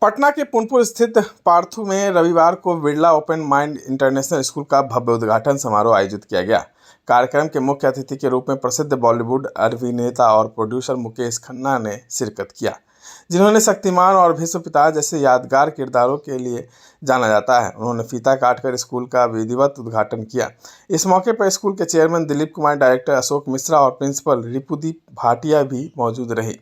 पटना के पुनपुन स्थित पार्थू में रविवार को Birla open mind international school का भव्य उद्घाटन समारोह आयोजित किया गया। कार्यक्रम के मुख्य अतिथि के रूप में प्रसिद्ध बॉलीवुड अभिनेता और प्रोड्यूसर मुकेश खन्ना ने शिरकत किया, जिन्होंने शक्तिमान और भीष्म पितामह जैसे यादगार किरदारों के लिए जाना जाता है। उन्होंने फीता काटकर स्कूल का विधिवत उद्घाटन किया। इस मौके पर स्कूल के चेयरमैन दिलीप कुमार, डायरेक्टर अशोक मिश्रा और प्रिंसिपल रिपुदीप भाटिया भी मौजूद रहे।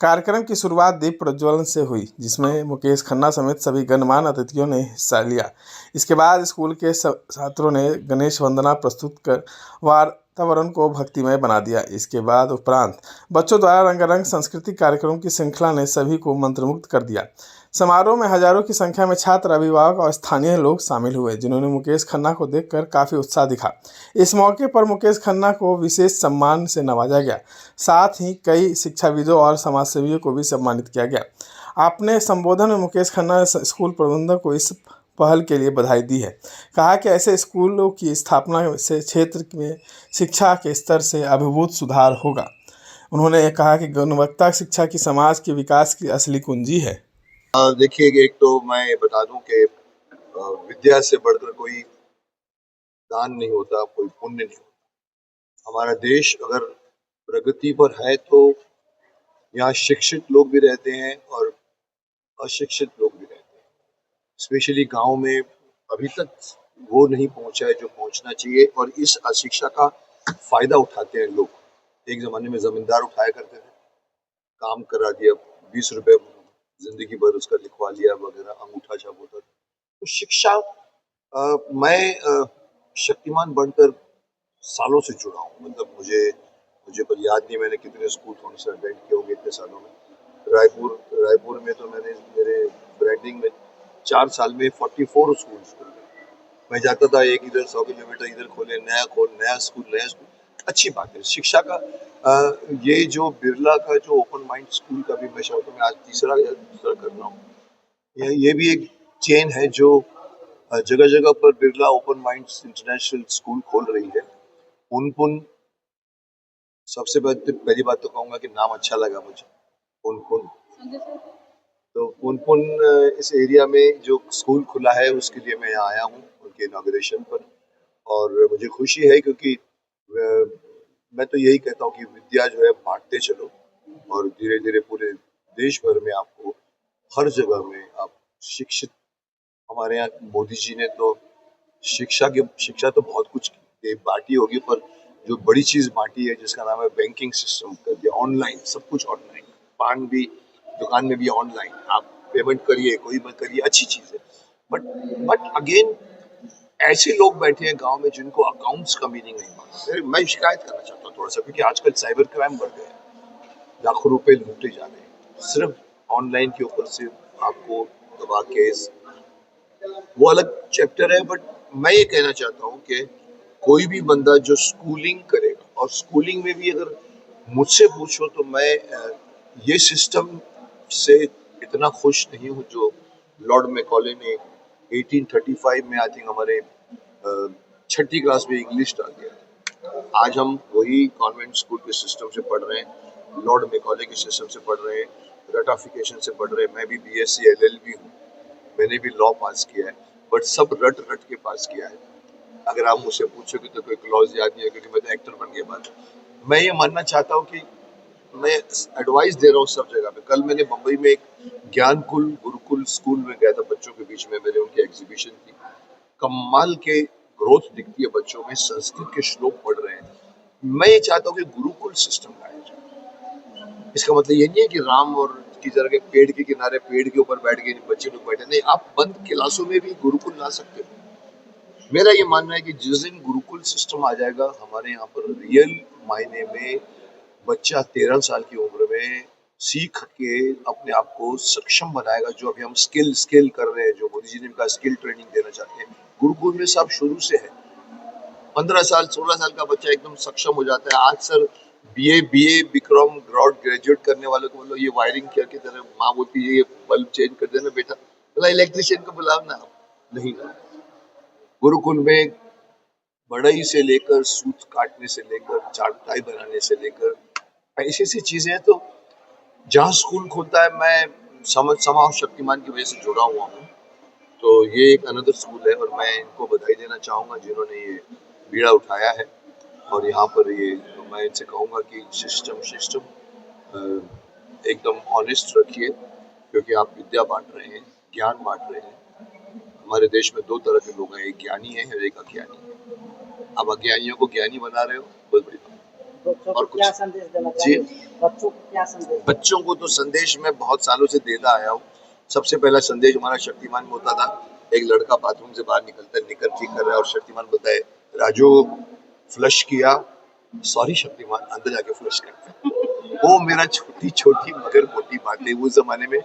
कार्यक्रम की शुरुआत दीप प्रज्वलन से हुई, जिसमें मुकेश खन्ना समेत सभी गणमान्य अतिथियों ने हिस्सा लिया। इसके बाद स्कूल के छात्रों ने गणेश वंदना प्रस्तुत कर वातावरण को भक्तिमय बना दिया। इसके बाद उपरांत बच्चों द्वारा रंगारंग सांस्कृतिक कार्यक्रमों की श्रृंखला ने सभी को मंत्रमुग्ध कर दिया। समारोह में हजारों की संख्या में छात्र, अभिभावक और स्थानीय लोग शामिल हुए, जिन्होंने मुकेश खन्ना को देखकर काफी उत्साह दिखा। इस मौके पर मुकेश खन्ना को विशेष सम्मान से नवाजा गया। साथ ही कई शिक्षाविदों और समाजसेवियों को भी सम्मानित किया गया। अपने संबोधन में मुकेश खन्ना ने स्कूल प्रबंधक को इस पहल के लिए बधाई दी है। कहा कि ऐसे स्कूलों की स्थापना से क्षेत्र में शिक्षा के स्तर से अभिभूत सुधार होगा। उन्होंने कहा कि गुणवत्ता शिक्षा की समाज के विकास की असली कुंजी है। देखिए, एक तो मैं बता दूं कि विद्या से बढ़कर कोई दान नहीं होता, कोई पुण्य नहीं होता। हमारा देश अगर प्रगति पर है तो यहाँ शिक्षित लोग भी रहते हैं और अशिक्षित लोग भी रहते हैं। स्पेशली गांव में अभी तक वो नहीं पहुंचा है जो पहुंचना चाहिए, और इस अशिक्षा का फायदा उठाते हैं लोग। एक जमाने में जमींदार उठाया करते थे, काम करा दिया, 20 रुपए जिंदगी भर उसका लिखवा लिया वगैरह, अंगूठा छाप होता था। तो शिक्षा मैं शक्तिमान बनकर सालों से जुड़ा हूँ। मतलब मुझे पर याद नहीं मैंने कितने स्कूल कौन से अटेंड किए होंगे इतने सालों में। रायपुर में तो मैंने मेरे ब्रांडिंग में 4 साल में 44 स्कूल खोले। मैं जाता था, एक इधर 100 किलोमीटर इधर खोले, नया स्कूल। अच्छी बात है शिक्षा का। ये जो बिरला का जो ओपन माइंड स्कूल का भी मैं चाहता हूँ, मैं आज तीसरा कर रहा हूँ। ये भी एक चेन है जो जगह जगह पर Birla open mind international school खोल रही है। पुनपुन, सबसे पहली बात तो कहूंगा कि नाम अच्छा लगा मुझे, पुनपुन। तो पुनपुन इस एरिया में जो स्कूल खुला है उसके लिए मैं यहाँ आया हूँ, उनके इनॉग्रेशन पर। और मुझे खुशी है क्योंकि मैं तो यही कहता हूँ कि विद्या जो है बांटते चलो, और धीरे धीरे पूरे देश भर में आपको हर जगह में आप शिक्षित। हमारे यहाँ मोदी जी ने तो शिक्षा तो बहुत कुछ बांटी होगी, पर जो बड़ी चीज बांटी है जिसका नाम है बैंकिंग सिस्टम कर दिया ऑनलाइन, सब कुछ ऑनलाइन। पान भी दुकान में भी ऑनलाइन, आप पेमेंट करिए, कोई मत करिए, अच्छी चीज है। बट अगेन ऐसे लोग बैठे हैं गांव में जिनको अकाउंट्स का मीनिंग नहीं मालूम। मैं शिकायत करना चाहता हूँ थोड़ा सा, क्योंकि आजकल साइबर क्राइम बढ़ गए हैं, लाखों रुपए लूटे जा रहे हैं सिर्फ ऑनलाइन के ऊपर से। आपको दबा केस, वो अलग चैप्टर है। बट मैं ये कहना चाहता हूँ कि कोई भी बंदा जो स्कूलिंग करेगा, और स्कूलिंग में भी अगर मुझसे पूछो तो मैं ये सिस्टम से इतना खुश नहीं हूँ जो लॉर्ड मैकॉले ने 1835 में आई थिंक हमारे 6ठी क्लास में इंग्लिश डाल दिया। आज हम वही कॉन्वेंट स्कूल के सिस्टम से पढ़ रहे हैं, लॉर्ड मैकॉले के सिस्टम से पढ़ रहे हैं, रटाफिकेशन से पढ़ रहे हैं। मैं भी बीएससी एलएलबी हूँ, मैंने भी लॉ पास किया है, बट सब रट रट के पास किया है। अगर आप मुझसे पूछोगे तो कोई क्लॉज याद नहीं है, क्योंकि मैं तो एक्टर बन गया बाद। मैं ये मानना चाहता हूँ कि मैं एडवाइस दे रहा हूँ सब जगह पे। कल मैंने मुंबई में एक ज्ञानकुल गुरुकुल स्कूल में गया था, बच्चों के बीच में मैंने उनकी एग्जीबिशन की। कमाल के ग्रोथ दिखती है बच्चों में, संस्कृत के श्लोक पढ़ रहे हैं। मैं ये चाहता हूँ कि गुरुकुल सिस्टम लाया जाए। इसका मतलब ये नहीं है कि राम और की तरह के पेड़ के किनारे पेड़ के ऊपर बैठ के बच्चे लोग बैठे, नहीं, आप बंद क्लासों में भी गुरुकुल ला सकते हो। मेरा ये मानना है कि जिस दिन गुरुकुल सिस्टम आ जाएगा हमारे यहाँ पर, रियल मायने में बच्चा 13 साल की उम्र में सीख के अपने आप को सक्षम बनाएगा। जो अभी हम स्किल कर रहे हैं, जो मोदी जी ने कहा स्किल ट्रेनिंग देना चाहते हैं, गुरुकुल में सब शुरू से है। 15 साल 16 साल का बच्चा एकदम सक्षम हो जाता है। आज सर बीए बीकॉम ग्रेजुएट करने वालों को बोलो ये वायरिंग क्या की तरह, माँ बोलती है ये बल्ब चेंज कर देना बेटा, बोला इलेक्ट्रिशियन को बुलाओ ना, नहीं ना। गुरुकुल में बढ़ई से लेकर सूत काटने से लेकर चारपाई बनाने से लेकर ऐसी ऐसी चीजें हैं। तो जहाँ स्कूल खुलता है, मैं समाव शक्तिमान की वजह से जुड़ा हुआ हूँ। तो ये एक अनदर स्कूल है और मैं इनको बधाई देना चाहूँगा जिन्होंने ये बीड़ा उठाया है। और यहाँ पर ये मैं इनसे कहूँगा कि सिस्टम एकदम ऑनेस्ट रखिए, क्योंकि आप विद्या बांट रहे हैं, ज्ञान बांट रहे हैं। हमारे देश में दो तरह के लोग हैं, एक ज्ञानी है और एक अज्ञानी है। अब अज्ञानियों को ज्ञानी बना रहे हो, बहुत बड़ी बात। और क्या कुछ संदेश देना जी, चाहिए बच्चों को? क्या संदेश? बच्चों को तो संदेश मैं बहुत सालों से देता आया हूँ। सबसे पहला संदेश हमारा शक्तिमान में होता था, एक लड़का बाथरूम से बाहर निकलता है, निकर ठीक कर रहा है और शक्तिमान बोलता है, राजू फ्लश किया? सॉरी शक्तिमान, अंदर जाके फ्लश करता है। वो मेरा छोटी छोटी मगर मोटी बातें, उस जमाने में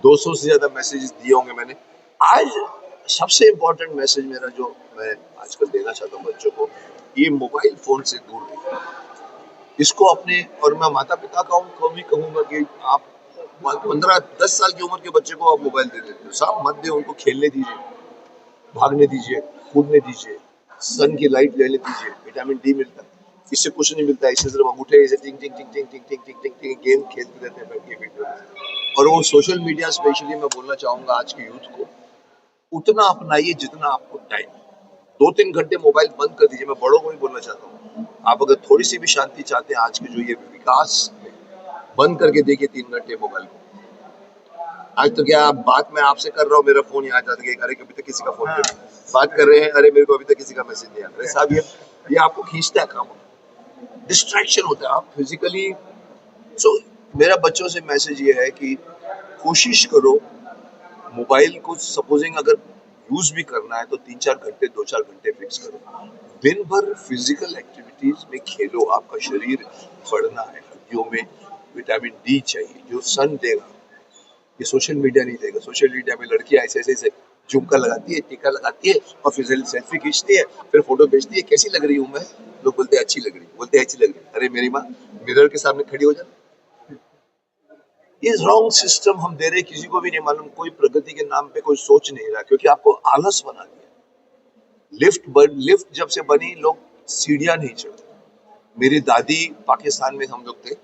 200 से ज्यादा मैसेजेस दिए होंगे मैंने। आज सबसे इम्पोर्टेंट मैसेज मेरा जो मैं आजकल देना चाहता हूँ बच्चों को, ये मोबाइल फोन से दूर रहिए। इसको अपने, और मैं माता पिता को भी कहूंगा कि आप 15-10 साल की उम्र के बच्चे को आप मोबाइल दे देते हो, साहब मत दे, उनको खेलने दीजिए, भागने दीजिए, कूदने दीजिए, सन की लाइट लेने दीजिए, विटामिन डी मिलता है। इससे कुछ नहीं मिलता है, इससे सिर्फ अंगूठे ऐसे टिंग टिंग टिंग टिंग टिंग टिंग टिंग टिंग टिंग गेम खेलते रहते हैं बैठ के वीडियो में। और वो सोशल मीडिया स्पेशली मैं बोलना चाहूंगा आज के यूथ को, उतना अपनाइए जितना आपको टाइम। 2-3 घंटे मोबाइल बंद कर दीजिए। मैं बड़ों को भी बोलना चाहता हूँ, आप अगर थोड़ी सी भी शांति चाहते हैं आज के जो ये विकास में, बंद करके देखिए 3 घंटे मोबाइल को। आज तो क्या बात मैं आपसे कर रहा हूँ, मेरा फोन यहाँ जा गया, अरे कभी तक किसी का फोन बात कर रहे हैं, अरे मेरे को अभी तक किसी का मैसेज नहीं आया। अरे साहब ये आपको खींचता है, काम डिस्ट्रैक्शन होता है, आप फिजिकली। सो मेरा बच्चों से मैसेज ये है कि कोशिश करो मोबाइल को, सपोजिंग अगर यूज भी करना है तो 3-4 घंटे 2-4 घंटे फिक्स करो। दिन भर फिजिकल एक्टिविटीज में खेलो, आपका शरीर बढ़ना है, हड्डियों में विटामिन डी चाहिए जो सन देगा, ये सोशल मीडिया नहीं देगा। सोशल मीडिया में लड़कियां ऐसे ऐसे झुमका लगाती है, टीका लगाती है और फिर सेल्फी खींचती है, फिर फोटो भेजती है, कैसी लग रही हूँ मैं? लोग बोलते हैं अच्छी लग रही, बोलते हैं अच्छी लग रही। अरे मेरी माँ, मिरर के सामने खड़ी हो जा। ये रॉन्ग सिस्टम हम दे रहे, किसी को भी नहीं मालूम, कोई प्रगति के नाम पे कोई सोच नहीं रहा, क्योंकि आपको आलस बना दिया। लिफ्ट जब से बनी, लोग सीढ़ियां नहीं चढ़ते। मेरी दादी, पाकिस्तान में हम लोग थे,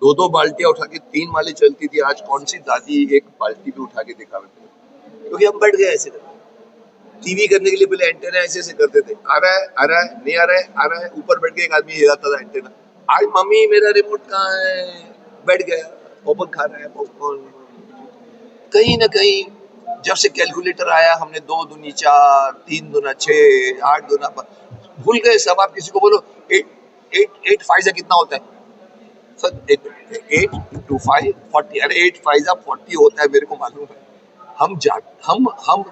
2-2 बाल्टियां उठा के 3 माले चलती थी। आज कौन सी दादी एक बाल्टी भी उठा के दिखावे? क्योंकि हम बैठ गए ऐसे। टीवी करने के लिए पहले एंटेना ऐसे ऐसे करते थे, आ रहा है नहीं आ रहा है, आ रहा है, ऊपर बैठ के एक आदमी हिलाता था एंटेना। आज मम्मी मेरा रिमोट कहाँ है, बैठ गया, पॉपकॉर्न खा रहा है, पॉपकॉर्न। कहीं ना कहीं जब से कैलकुलेटर आया, हमने 2 दूनी 4, 3 दूना 6, 8 दूना भूल गए सब। आप किसी को बोलो 8 5 कितना होता है सर? 8 into 5 40। अरे 8 5 40 होता है, मेरे को मालूम है। हम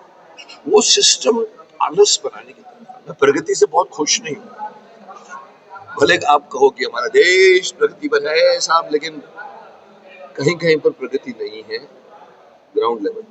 वो सिस्टम आलस बनाने की तरफ। मैं प्रगति से बहुत खुश नहीं हूँ। भले आप कहो कि हमारा देश प्रगति पर है साहब, लेकिन कहीं कहीं पर प्रगति नहीं है ग्राउंड लेवल।